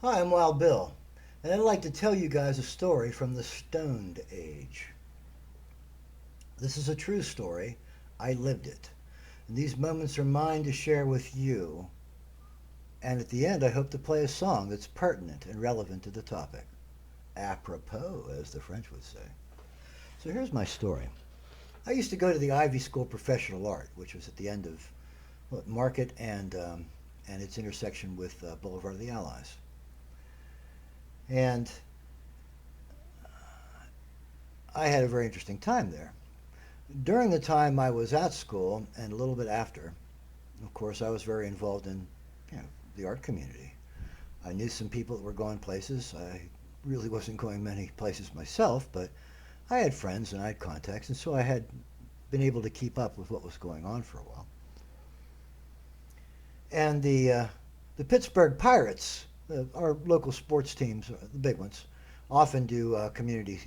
Hi, I'm Wild Bill, and I'd like to tell you guys a story from the Stoned Age. This is a true story. I lived it. And these moments are mine to share with you. And at the end, I hope to play a song that's pertinent and relevant to the topic. Apropos, as the French would say. So here's my story. I used to go to the Ivy School of Professional Art, which was at the end of Market and its intersection with Boulevard of the Allies. And I had a very interesting time there. During the time I was at school and a little bit after, of course, I was very involved in the art community. I knew some people that were going places. I really wasn't going many places myself, but I had friends and I had contacts, and so I had been able to keep up with what was going on for a while. And the Pittsburgh Pirates, our local sports teams, the big ones, often do community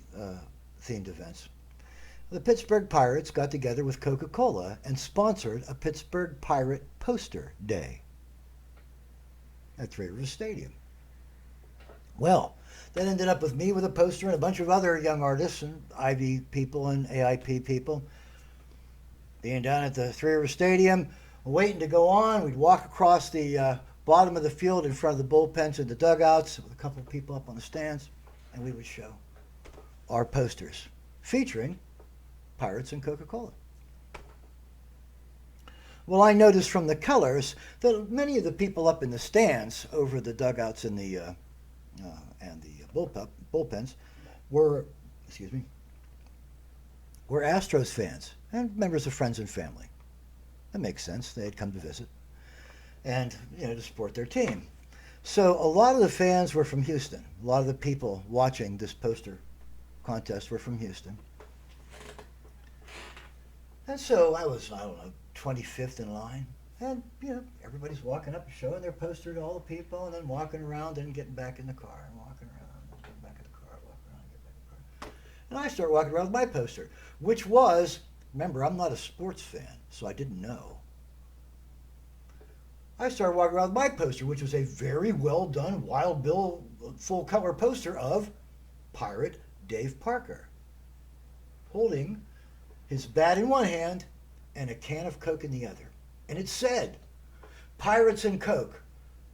themed events. The Pittsburgh Pirates got together with Coca-Cola and sponsored a Pittsburgh Pirate Poster Day at Three Rivers Stadium. Well, that ended up with me with a poster and a bunch of other young artists and Ivy people and AIP people being down at the Three Rivers Stadium, waiting to go on. We'd walk across the bottom of the field in front of the bullpens and the dugouts with a couple of people up on the stands, and we would show our posters featuring Pirates and Coca-Cola. Well, I noticed from the colors that many of the people up in the stands over the dugouts and the bullpens were, were Astros fans and members of friends and family. That makes sense. They had come to visit and to support their team. So a lot of the fans were from Houston. A lot of the people watching this poster contest were from Houston. And so I was, 25th in line. And, everybody's walking up and showing their poster to all the people and then walking around and getting back in the car and walking around and getting back in the car, walking around and getting back in the car. And I start walking around with my poster, which was, remember, I'm not a sports fan, so I didn't know. I started walking around with my poster, which was a very well done Wild Bill full color poster of Pirate Dave Parker, holding his bat in one hand and a can of Coke in the other. And it said, Pirates and Coke,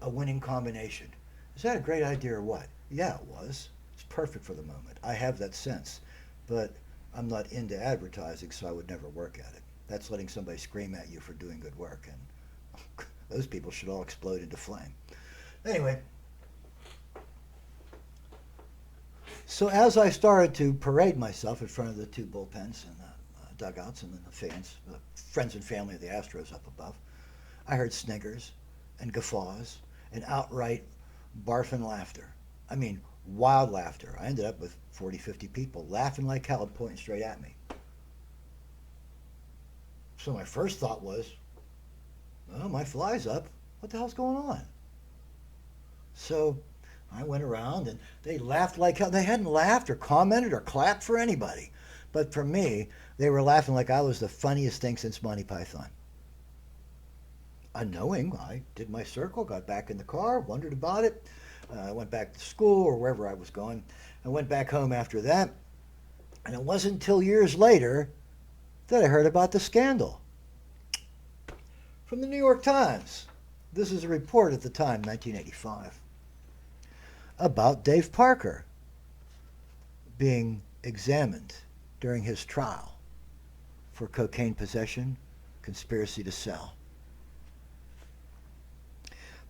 a winning combination. Is that a great idea or what? Yeah, it was. It's perfect for the moment. I have that sense. But I'm not into advertising, so I would never work at it. That's letting somebody scream at you for doing good work. And those people should all explode into flame. Anyway, so as I started to parade myself in front of the two bullpens and the dugouts and then the fans, the friends and family of the Astros up above, I heard sniggers and guffaws and outright barfing laughter. I mean, wild laughter. I ended up with 40, 50 people laughing like hell and pointing straight at me. So my first thought was, oh, my fly's up. What the hell's going on? So I went around and they laughed like hell. They hadn't laughed or commented or clapped for anybody. But for me, they were laughing like I was the funniest thing since Monty Python. Unknowing, I did my circle, got back in the car, wondered about it. I went back to school or wherever I was going. I went back home after that. And it wasn't until years later that I heard about the scandal. From the New York Times. This is a report at the time, 1985, about Dave Parker being examined during his trial for cocaine possession, conspiracy to sell.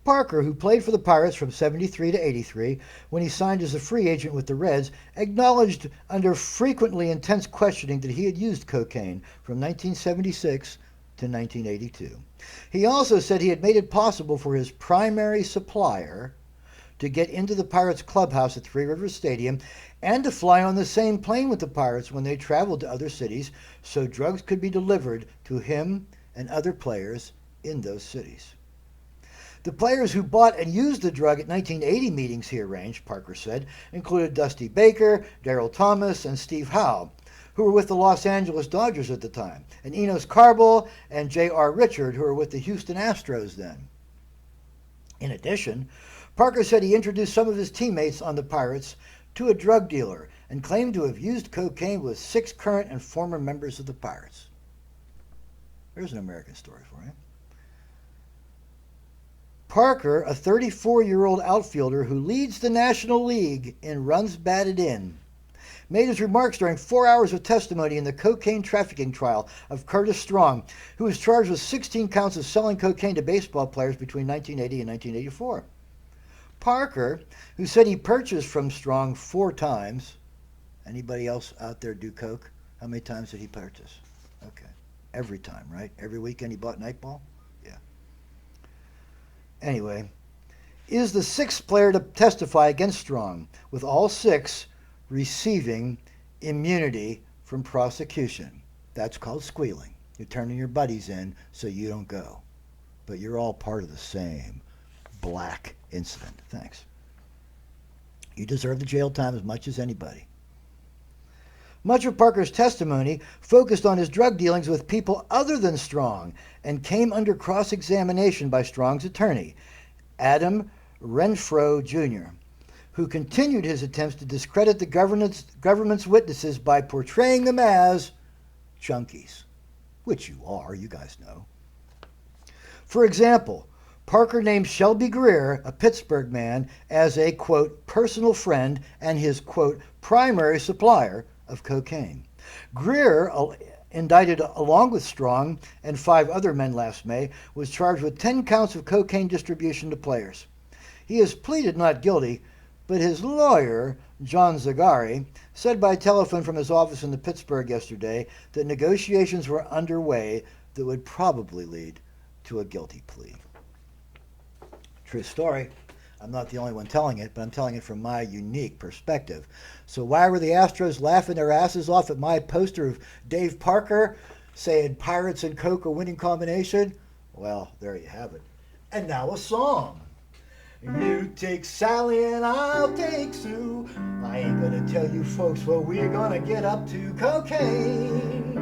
Parker, who played for the Pirates from 73 to 83, when he signed as a free agent with the Reds, acknowledged under frequently intense questioning that he had used cocaine from 1976 to 1982. He also said he had made it possible for his primary supplier to get into the Pirates clubhouse at Three Rivers Stadium and to fly on the same plane with the Pirates when they traveled to other cities so drugs could be delivered to him and other players in those cities. The players who bought and used the drug at 1980 meetings he arranged, Parker said, included Dusty Baker, Darryl Thomas, and Steve Howe, who were with the Los Angeles Dodgers at the time, and Enos Carball and J.R. Richard, who were with the Houston Astros then. In addition, Parker said he introduced some of his teammates on the Pirates to a drug dealer and claimed to have used cocaine with 6 current and former members of the Pirates. There's an American story for you. Parker, a 34-year-old outfielder who leads the National League in runs batted in, made his remarks during 4 hours of testimony in the cocaine trafficking trial of Curtis Strong, who was charged with 16 counts of selling cocaine to baseball players between 1980 and 1984. Parker, who said he purchased from Strong 4 times. Anybody else out there do coke? How many times did he purchase? Okay. Every time, right? Every weekend he bought Nightball? Yeah. Anyway, is the 6th player to testify against Strong, with all 6 receiving immunity from prosecution. That's called squealing. You're turning your buddies in so you don't go. But you're all part of the same black incident. Thanks. You deserve the jail time as much as anybody. Much of Parker's testimony focused on his drug dealings with people other than Strong and came under cross-examination by Strong's attorney, Adam Renfro Jr., who continued his attempts to discredit the government's witnesses by portraying them as junkies, which you are, you guys know. For example, Parker named Shelby Greer, a Pittsburgh man, as a, quote, personal friend and his, quote, primary supplier of cocaine. Greer, indicted along with Strong and 5 other men last May, was charged with 10 counts of cocaine distribution to players. He has pleaded not guilty, but his lawyer, John Zagari, said by telephone from his office in Pittsburgh yesterday that negotiations were underway that would probably lead to a guilty plea. True story. I'm not the only one telling it, but I'm telling it from my unique perspective. So why were the Astros laughing their asses off at my poster of Dave Parker saying Pirates and Coke a winning combination? Well, there you have it. And now a song. You take Sally and I'll take Sue. I ain't gonna tell you folks what we're gonna get up to. Cocaine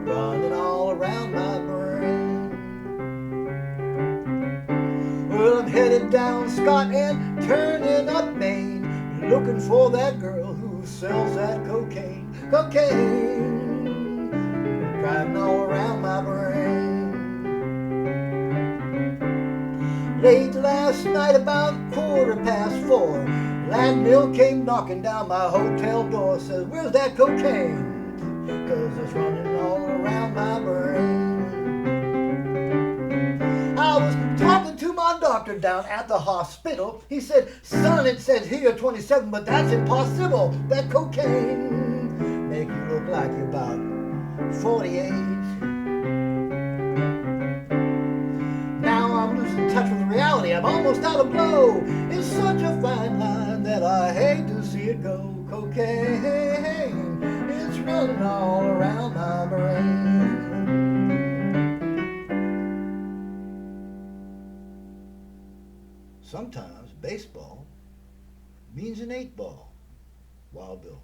running all around my brain. Well, I'm headed down Scott and turning up Maine, looking for that girl who sells that cocaine. Cocaine driving all around my brain. Late last night, about 4:15, Landmill came knocking down my hotel door. Says, where's that cocaine? 'Cause it's running all around my brain. I was talking to my doctor down at the hospital. He said, son, it says here 27, but that's impossible. That cocaine make you look like you're about 48. Now I'm losing touch with reality. I'm almost out of blow. It's such a fine line that I hate to see it go. Cocaine, it's running all around my brain. Sometimes baseball means an 8 ball. Wild Bill.